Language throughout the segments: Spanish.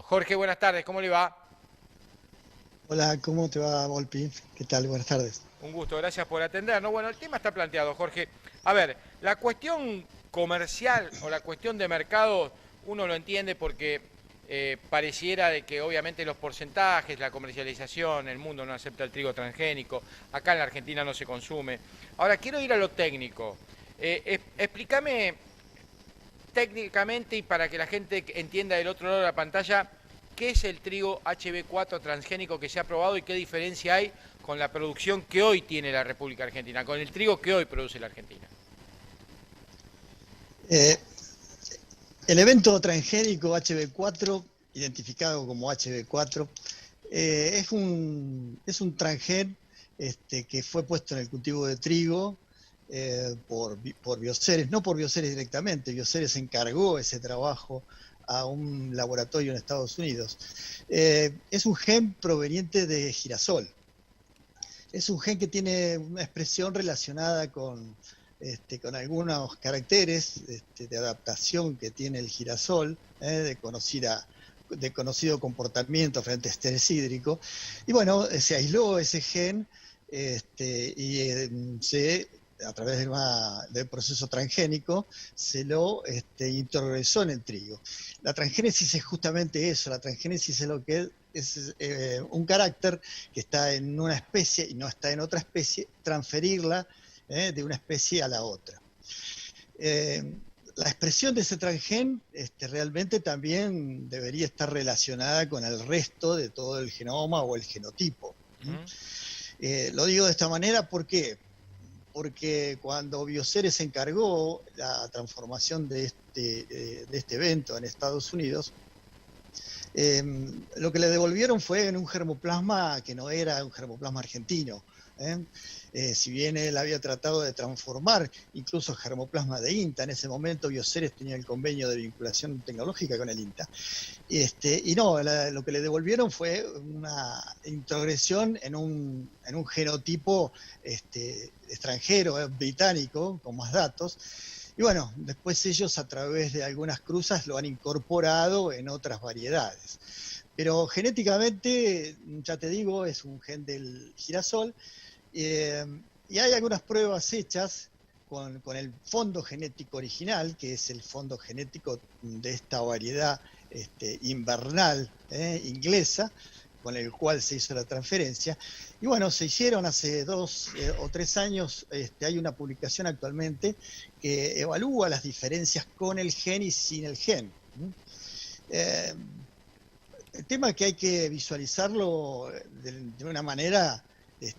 Jorge, buenas tardes, ¿cómo le va? Hola, ¿cómo te va, Volpi? ¿Qué tal? Buenas tardes. Un gusto, gracias por atendernos. Bueno, el tema está planteado, Jorge. A ver, la cuestión comercial o la cuestión de mercado, uno lo entiende porque pareciera de que obviamente los porcentajes, la comercialización, el mundo no acepta el trigo transgénico, acá en la Argentina no se consume. Ahora, quiero ir a lo técnico. Explícame técnicamente y para que la gente entienda del otro lado de la pantalla, ¿qué es el trigo HB4 transgénico que se ha probado y qué diferencia hay con la producción que hoy tiene la República Argentina, con el trigo que hoy produce la Argentina? Eh, el evento transgénico HB4, identificado como HB4, es un transgen que fue puesto en el cultivo de trigo por Bioceres, no por Bioceres directamente. Bioceres encargó ese trabajo a un laboratorio en Estados Unidos. Es un gen proveniente de girasol. Es un gen que tiene una expresión relacionada con algunos caracteres de adaptación que tiene el girasol, de conocido comportamiento frente a estrés hídrico. Y bueno, se aisló ese gen y a través del proceso transgénico se lo introgresó en el trigo. La transgénesis es justamente eso. La transgénesis es lo que es un carácter que está en una especie y no está en otra especie, transferirla de una especie a la otra. Eh, la expresión de ese transgen realmente también debería estar relacionada con el resto de todo el genoma o el genotipo. ¿Mm? Lo digo de esta manera, ¿por qué? Porque cuando Bioceres encargó la transformación de este evento en Estados Unidos, eh, lo que le devolvieron fue en un germoplasma que no era un germoplasma argentino. ¿eh? Si bien él había tratado de transformar incluso germoplasma de INTA, en ese momento Bioceres tenía el convenio de vinculación tecnológica con el INTA. Y no, lo que le devolvieron fue una introgresión en un genotipo extranjero, británico, con más datos. Y bueno, después ellos a través de algunas cruzas lo han incorporado en otras variedades. Pero genéticamente, ya te digo, es un gen del girasol. eh, y hay algunas pruebas hechas con el fondo genético original, que es el fondo genético de esta variedad invernal inglesa, con el cual se hizo la transferencia. Y bueno, se hicieron hace 2 o 3 años, hay una publicación actualmente que evalúa las diferencias con el gen y sin el gen. Eh, el tema es que hay que visualizarlo de una manera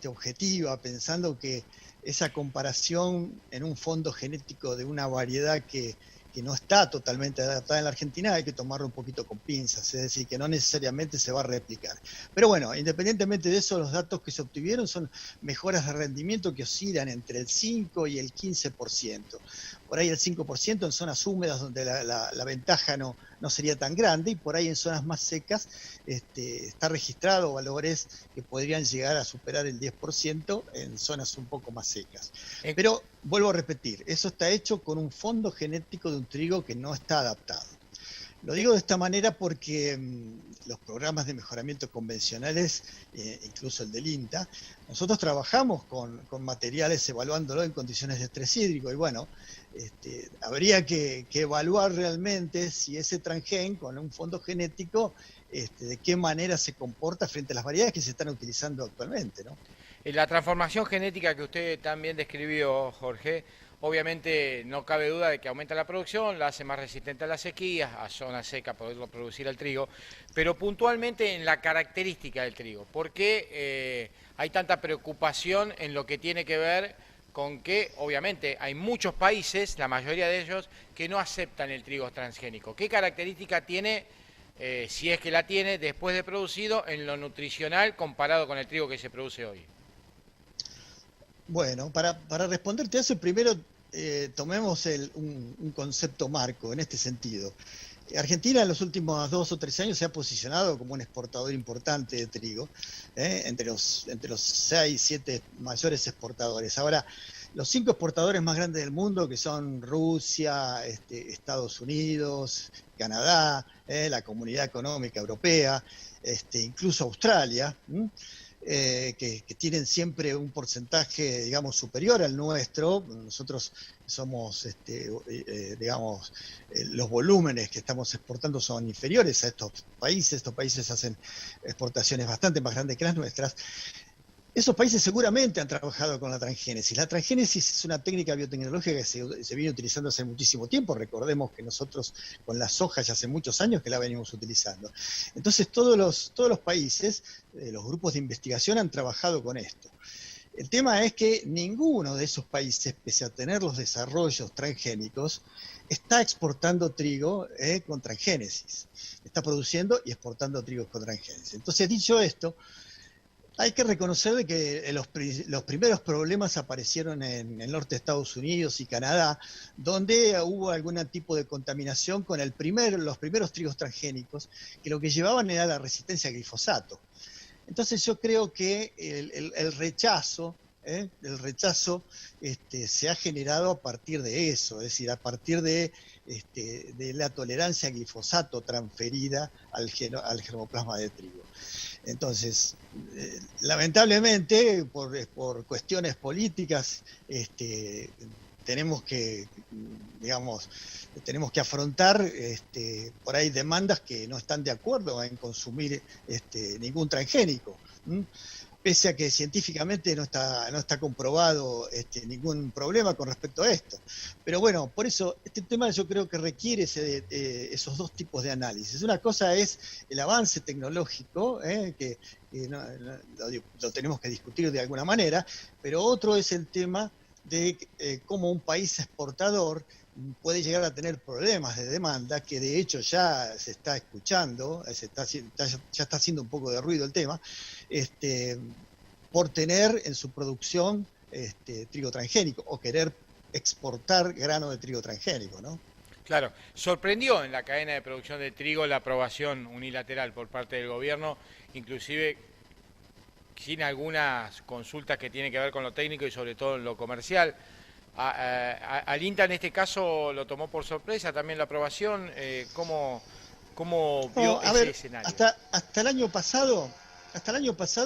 objetiva, pensando que esa comparación en un fondo genético de una variedad que no está totalmente adaptada en la Argentina, hay que tomarlo un poquito con pinzas, es decir, que no necesariamente se va a replicar. Pero bueno, independientemente de eso, los datos que se obtuvieron son mejoras de rendimiento que oscilan entre el 5 y el 15%. Por ahí el 5% en zonas húmedas donde la ventaja no sería tan grande, y por ahí en zonas más secas está registrado valores que podrían llegar a superar el 10% en zonas un poco más secas. En- Pero vuelvo a repetir, eso está hecho con un fondo genético de un trigo que no está adaptado. Lo en- digo de esta manera porque los programas de mejoramiento convencionales, incluso el del INTA, nosotros trabajamos con materiales evaluándolo en condiciones de estrés hídrico. Y bueno, habría que evaluar realmente si ese transgen con un fondo genético, de qué manera se comporta frente a las variedades que se están utilizando actualmente, ¿no? La transformación genética que usted también describió, Jorge, obviamente no cabe duda de que aumenta la producción, la hace más resistente a las sequías, a zona seca poderlo producir el trigo, pero puntualmente en la característica del trigo. ¿Por qué hay tanta preocupación en lo que tiene que ver con que, obviamente, hay muchos países, la mayoría de ellos, que no aceptan el trigo transgénico? ¿Qué característica tiene, si es que la tiene, después de producido, en lo nutricional comparado con el trigo que se produce hoy? Bueno, para responderte a eso, primero tomemos un concepto marco en este sentido. Argentina en los últimos 2 o 3 años se ha posicionado como un exportador importante de trigo, entre los 6, 7 mayores exportadores. Ahora, los 5 exportadores más grandes del mundo, que son Rusia, Estados Unidos, Canadá, la Comunidad Económica Europea, incluso Australia, que tienen siempre un porcentaje, digamos, superior al nuestro. Nosotros somos, digamos, los volúmenes que estamos exportando son inferiores a estos países hacen exportaciones bastante más grandes que las nuestras. Esos países seguramente han trabajado con la transgénesis. La transgénesis es una técnica biotecnológica que se viene utilizando hace muchísimo tiempo. Recordemos que nosotros con la soja ya hace muchos años que la venimos utilizando. Entonces todos los países, los grupos de investigación han trabajado con esto. El tema es que ninguno de esos países, pese a tener los desarrollos transgénicos, está exportando trigo con transgénesis. Está produciendo y exportando trigo con transgénesis. Entonces, dicho esto, hay que reconocer de que los primeros problemas aparecieron en el norte de Estados Unidos y Canadá, donde hubo algún tipo de contaminación con los primeros trigos transgénicos, que lo que llevaban era la resistencia al glifosato. Entonces yo creo que el rechazo se ha generado a partir de eso, es decir, a partir de la tolerancia al glifosato transferida al germoplasma de trigo. Entonces, lamentablemente, por cuestiones políticas, tenemos que, digamos, afrontar por ahí demandas que no están de acuerdo en consumir ningún transgénico. Pese a que científicamente no está comprobado ningún problema con respecto a esto. Pero bueno, por eso este tema yo creo que requiere esos dos tipos de análisis. Una cosa es el avance tecnológico, que lo tenemos que discutir de alguna manera, pero otro es el tema de cómo un país exportador puede llegar a tener problemas de demanda, que de hecho ya se está escuchando, ya está haciendo un poco de ruido el tema, por tener en su producción trigo transgénico o querer exportar grano de trigo transgénico, ¿no? Claro, sorprendió en la cadena de producción de trigo la aprobación unilateral por parte del gobierno, inclusive sin algunas consultas que tienen que ver con lo técnico y sobre todo en lo comercial. Al INTA en este caso lo tomó por sorpresa también la aprobación. ¿Cómo vio ese escenario? Hasta el año pasado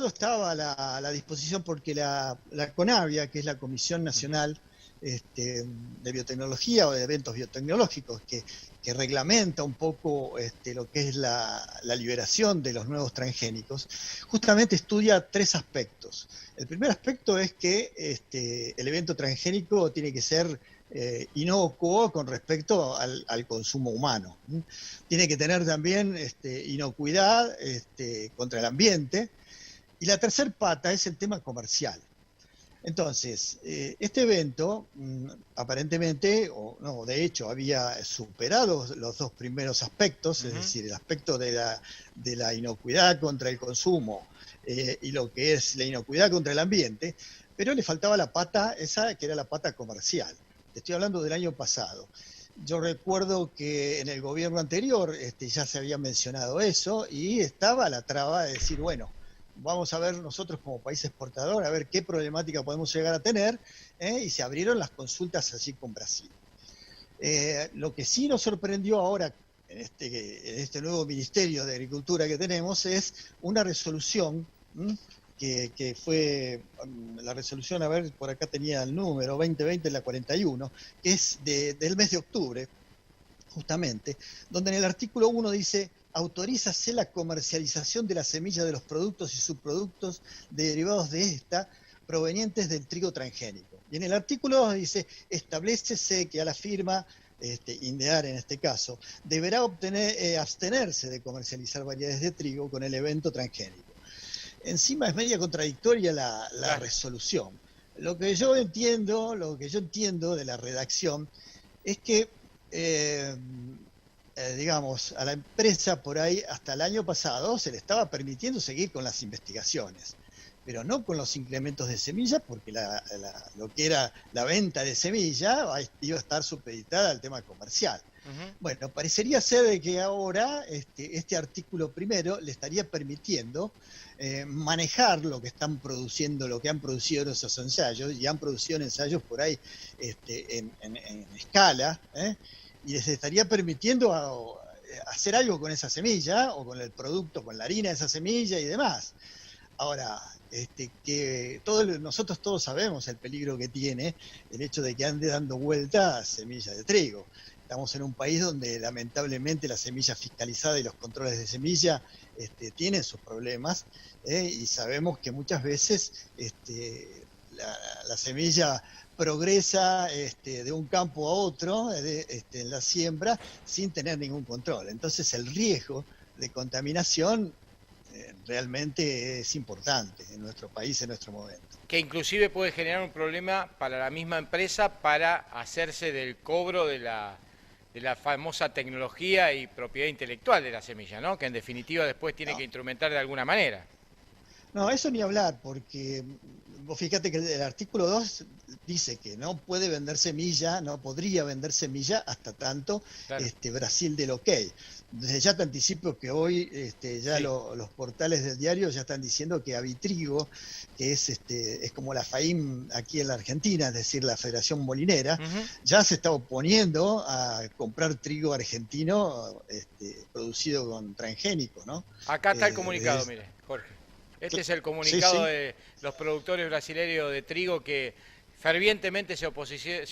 estaba la disposición, porque la CONAVIA, que es la Comisión Nacional de Biotecnología o de Eventos Biotecnológicos, que reglamenta un poco lo que es la liberación de los nuevos transgénicos, justamente estudia 3 aspectos. El primer aspecto es que el evento transgénico tiene que ser inocuo con respecto al consumo humano. Tiene que tener también inocuidad contra el ambiente. Y la tercer pata es el tema comercial. Entonces, este evento aparentemente, o no, de hecho, había superado los 2 primeros aspectos, es decir, el aspecto de la inocuidad contra el consumo y lo que es la inocuidad contra el ambiente, pero le faltaba la pata esa, que era la pata comercial. Te estoy hablando del año pasado. Yo recuerdo que en el gobierno anterior ya se había mencionado eso, y estaba la traba de decir, bueno, vamos a ver nosotros como país exportador, a ver qué problemática podemos llegar a tener, y se abrieron las consultas allí con Brasil. Lo que sí nos sorprendió ahora en este nuevo Ministerio de Agricultura que tenemos es una resolución que fue la resolución, a ver, por acá tenía el número, 2020, la 41, que es del mes de octubre, justamente, donde en el artículo 1 dice: autorízase la comercialización de la semilla de los productos y subproductos derivados de esta provenientes del trigo transgénico. Y en el artículo 2 dice: establécese que a la firma, INDEAR en este caso, deberá abstenerse de comercializar variedades de trigo con el evento transgénico. Encima es media contradictoria la resolución. Lo que yo entiendo de la redacción es que digamos, a la empresa por ahí hasta el año pasado se le estaba permitiendo seguir con las investigaciones, pero no con los incrementos de semilla, porque lo que era la venta de semilla iba a estar supeditada al tema comercial. Ujú. Bueno, parecería ser de que ahora este artículo primero le estaría permitiendo manejar lo que están produciendo, lo que han producido en esos ensayos, y han producido ensayos por ahí en escala, y les estaría permitiendo hacer algo con esa semilla, o con el producto, con la harina de esa semilla y demás. Ahora, que nosotros todos sabemos el peligro que tiene el hecho de que ande dando vueltas semillas de trigo. Estamos en un país donde lamentablemente la semilla fiscalizada y los controles de semilla tienen sus problemas, y sabemos que muchas veces la semilla progresa de un campo a otro en la siembra sin tener ningún control. Entonces el riesgo de contaminación realmente es importante en nuestro país en nuestro momento. Que inclusive puede generar un problema para la misma empresa para hacerse del cobro de la famosa tecnología y propiedad intelectual de la semilla, ¿no? Que en definitiva después tiene No, que instrumentar de alguna manera. no, eso ni hablar, porque vos fíjate que el artículo 2 dice que no puede vender semilla, no podría vender semilla hasta tanto Claro. Brasil del ok. Desde ya te anticipo que hoy ya Sí. los portales del diario ya están diciendo que Avitrigo, que es como la FAIM aquí en la Argentina, es decir, la Federación Molinera, Ujú. ya se está oponiendo a comprar trigo argentino producido con transgénicos, ¿no? Acá está el comunicado, Es, mire, Jorge. Este es el sí, comunicado sí. de los productores brasileños de trigo que fervientemente se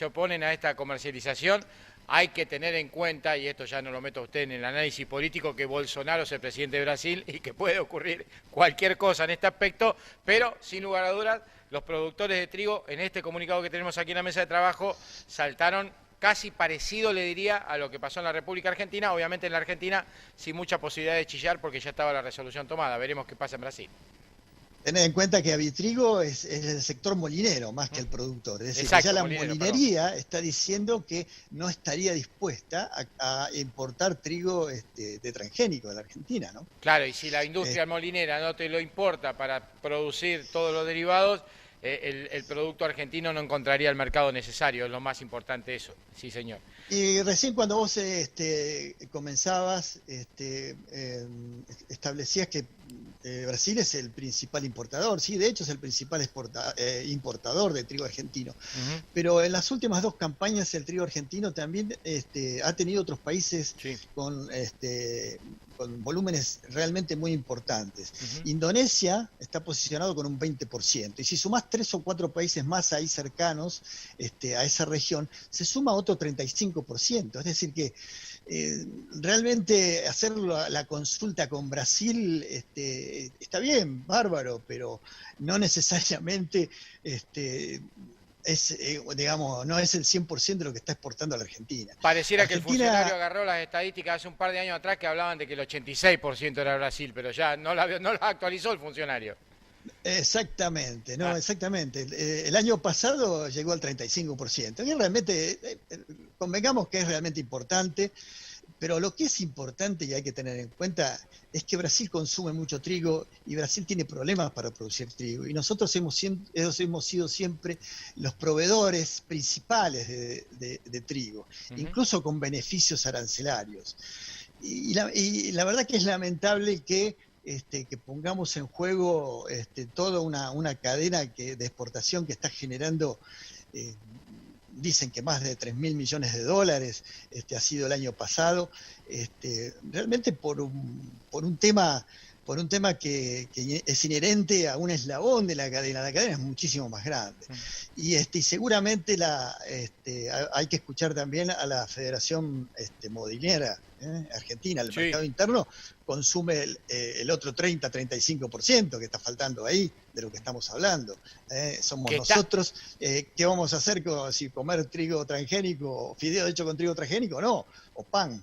oponen a esta comercialización. Hay que tener en cuenta, y esto ya no lo meto a usted en el análisis político, que Bolsonaro es el presidente de Brasil y que puede ocurrir cualquier cosa en este aspecto, pero sin lugar a dudas, los productores de trigo, en este comunicado que tenemos aquí en la mesa de trabajo, saltaron casi parecido, le diría, a lo que pasó en la República Argentina, obviamente en la Argentina sin mucha posibilidad de chillar porque ya estaba la resolución tomada. Veremos qué pasa en Brasil. Tened en cuenta que Avitrigo es el sector molinero más que el productor. Es decir, que ya Exacto, la molinero, perdón. molinería está diciendo que no estaría dispuesta a importar trigo de transgénico de la Argentina, ¿no? Claro, y si la Eh, industria molinera no te lo importa para producir todos los derivados, el producto argentino no encontraría el mercado necesario, es lo más importante eso. Sí, señor. y recién cuando vos comenzabas, establecías que Brasil es el principal importador, sí, de hecho es el principal importador de trigo argentino. Ujú. Pero en las últimas dos campañas el trigo argentino también ha tenido otros países Sí. con, con volúmenes realmente muy importantes. Ujú. Indonesia está posicionado con un 20%, y si sumás 3 o 4 países más ahí cercanos a esa región, se suma otro 35%. Es decir que realmente hacer la consulta con Brasil está bien, bárbaro, pero no necesariamente digamos, no es el 100% de lo que está exportando a la Argentina. Pareciera que el funcionario Argentina, agarró las estadísticas hace un par de años atrás que hablaban de que el 86% era Brasil, pero ya no la actualizó el funcionario. exactamente, no, Ah, exactamente. El año pasado llegó al 35%, que realmente, convengamos que es realmente importante. Pero lo que es importante y hay que tener en cuenta es que Brasil consume mucho trigo y Brasil tiene problemas para producir trigo. Y nosotros hemos sido siempre los proveedores principales de trigo, ujú. incluso con beneficios arancelarios. Y la verdad que es lamentable que pongamos en juego toda una cadena de exportación que está generando eh, dicen que más de 3.000 millones de dólares ha sido el año pasado, realmente por un tema, que es inherente a un eslabón de la cadena es muchísimo más grande. Y seguramente hay que escuchar también a la Federación Molinera Argentina, el Sí. mercado interno consume el otro 30-35% que está faltando ahí de lo que estamos hablando. Somos Que está, nosotros. ¿Qué vamos a hacer si comer trigo transgénico, fideo hecho con trigo transgénico? No, o pan.